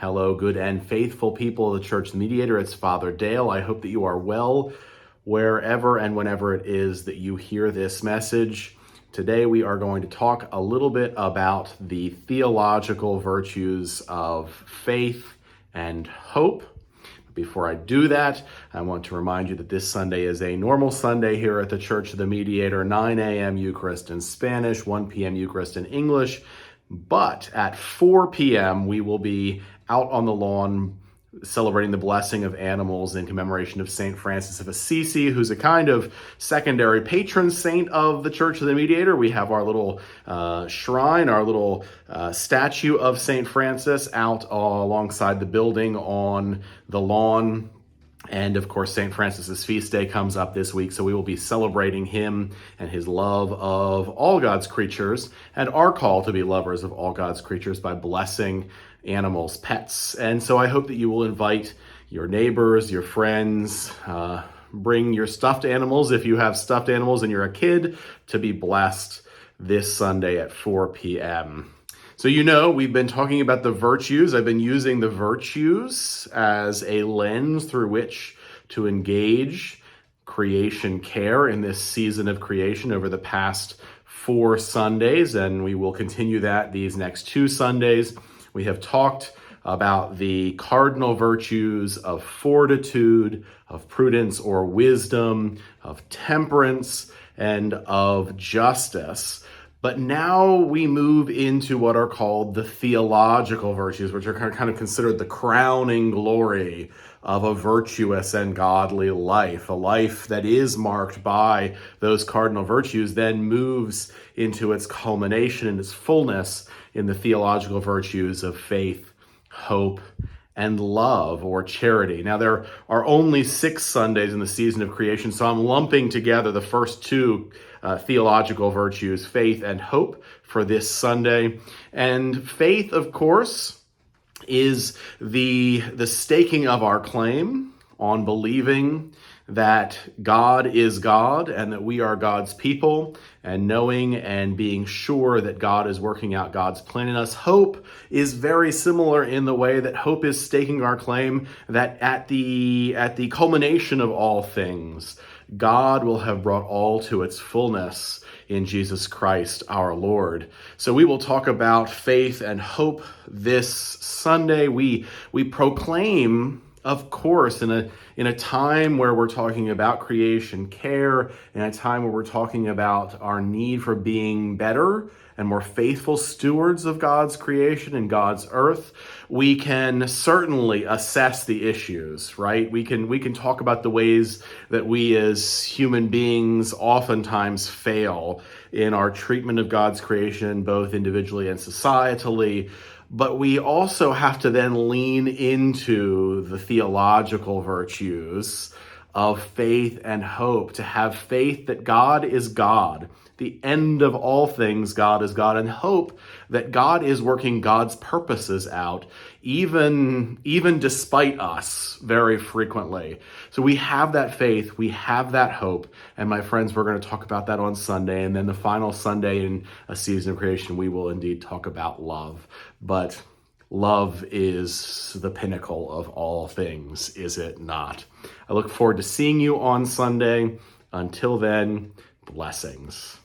Hello, good and faithful people of the Church of the Mediator. It's Father Dale. I hope that you are well wherever and whenever it is that you hear this message. Today we are going to talk a little bit about the theological virtues of faith and hope. Before I do that, I want to remind you that this Sunday is a normal Sunday here at the Church of the Mediator, 9 a.m. Eucharist in Spanish, 1 p.m. Eucharist in English. But at 4 p.m., we will be out on the lawn celebrating the blessing of animals in commemoration of St. Francis of Assisi, who's a kind of secondary patron saint of the Church of the Mediator. We have our little shrine, our little statue of St. Francis out alongside the building on the lawn. And of course, St. Francis's feast day comes up this week, so we will be celebrating him and his love of all God's creatures and our call to be lovers of all God's creatures by blessing animals, pets. And so I hope that you will invite your neighbors, your friends, bring your stuffed animals if you have stuffed animals and you're a kid, to be blessed this Sunday at 4 p.m. So we've been talking about the virtues. I've been using the virtues as a lens through which to engage creation care in this season of creation over the past 4 Sundays, and we will continue that these next 2 Sundays. We have talked about the cardinal virtues of fortitude, of prudence or wisdom, of temperance, and of justice. But now we move into what are called the theological virtues, which are kind of considered the crowning glory of a virtuous and godly life. A life that is marked by those cardinal virtues then moves into its culmination and its fullness in the theological virtues of faith, hope, and love or charity. Now, there are only 6 Sundays in the season of creation, so I'm lumping together the first 2 theological virtues, faith and hope, for this Sunday. And faith, of course, is the staking of our claim on believing that God is God and that we are God's people, and knowing and being sure that God is working out God's plan in us. Hope is very similar in the way that hope is staking our claim that at the culmination of all things, God will have brought all to its fullness in Jesus Christ our Lord. So we will talk about faith and hope this Sunday. We proclaim, of course, in a time where we're talking about creation care, in a time where we're talking about our need for being better and more faithful stewards of God's creation and God's earth, we can certainly assess the issues, right? We can talk about the ways that we as human beings oftentimes fail in our treatment of God's creation, both individually and societally. But we also have to then lean into the theological virtues of faith and hope, to have faith that God is God. The end of all things, God is God, and hope that God is working God's purposes out, even despite us very frequently. So we have that faith, we have that hope, and my friends, we're going to talk about that on Sunday, and then the final Sunday in a season of creation, we will indeed talk about love. But love is the pinnacle of all things, is it not? I look forward to seeing you on Sunday. Until then, blessings.